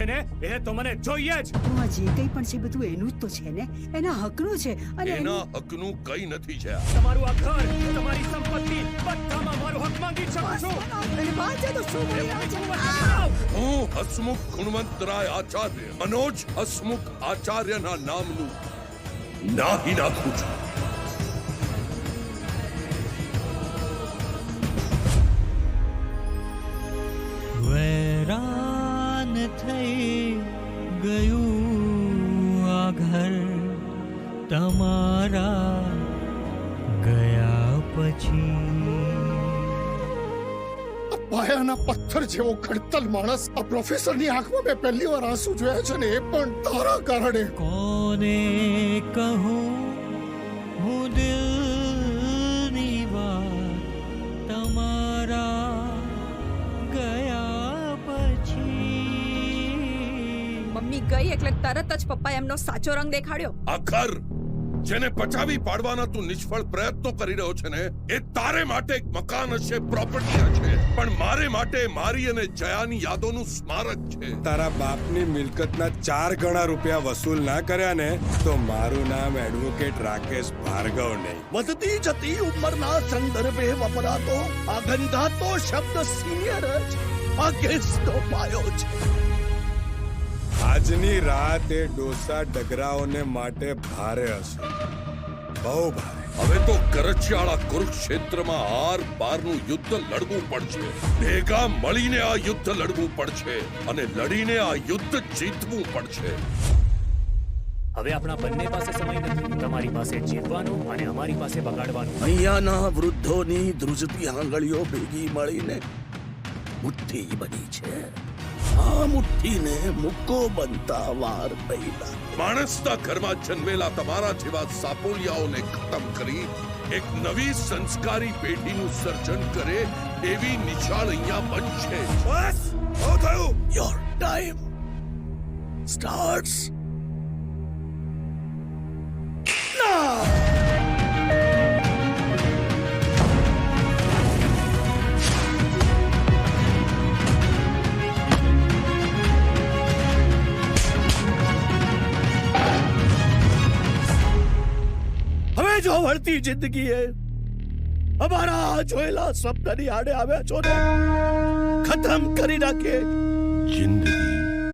છે ને એ તો મને જોઈએ જ. આ જે કંઈ પણ છે બધું એનું જ તો છે ને, એના હકનું છે. અને એના હકનું કઈ નથી છે. તમારું આ ઘર, તમારી સંપત્તિ બધામાં મારો હક માંગી શકું છું. એને વાંચે તો શું બોલી રહ્યો છે? હું હસમુખ ગુણવંતરાય આચાર્ય મનોજ હસમુખ આચાર્યના નામનું નાહી નાખું છું. વેરાન થઈ ગયું આ ઘર તમારા ગયા પછી. પાયાના પથ્થર જેવો ખડતલ માણસ આ પ્રોફેસરની આંખમાં મેં પહેલી વાર આંસુ જોયા છે ને એ પણ તારા કારણે. કોને કહું હું દિલની વાત તમારા ગયા પછી. મમ્મી ગઈ એટલે તરત જ પપ્પાએ એમનો સાચો રંગ દેખાડ્યો. આ ઘર જેને પચાવી પાડવાના તું નિષ્ફળ પ્રયત્નો કરી રહ્યો છે ને એ તારે માટે એક મકાન હશે, પ્રોપર્ટી હશે, પણ મારે માટે મારી અને જયાની યાદોનું સ્મારક છે. તારા બાપની મિલકતના 4 ગણા રૂપિયા વસૂલ ના કર્યા ને તો મારું નામ એડવોકેટ રાકેશ ભાર્ગવ નહીં. વધતી જતી ઉંમરના સંદર્ભે વપરાતો આ ગંધાતો શબ્દ સિનિયર જ આ કેસનો પાયો છે. આજની રાત એ ડોસા ડગરાઓને માટે ભારે હશે, બહુ ભારે. હવે તો કરચિયાળા કુરુક્ષેત્રમાં આર પારનું યુદ્ધ લડવું પડશે. ભેગા મળીને આ યુદ્ધ લડવું પડશે અને લડીને આ યુદ્ધ જીતવું પડશે. હવે આપણા બંને પાસે સમય નથી. તમારી પાસે જીતવાનો અને અમારી પાસે બગાડવાનો. અહીંયાના વૃદ્ધોની ધ્રુજતી આંગળીઓ ભેગી મળીને મુઠ્ઠી બની છે. આ મુઠ્ઠીને મુક્કો બનતા વાર પહેલા માણસના ઘરમાં જન્મેલા તમારા જેવા સાપોલિયાઓને ખતમ કરી એક નવી સંસ્કારી પેઢીનું સર્જન કરે એવી નિશાળ અહીંયા બનશે. બસ બહુ થયું. યોર ટાઈમ સ્ટાર્ટ્સ નાઉ. હવે જો વળતી જિંદગીએ અમારા જોયેલા સ્વપ્નની આડે આવ્યા છો ને ખતમ કરી નાખીએ. જિંદગી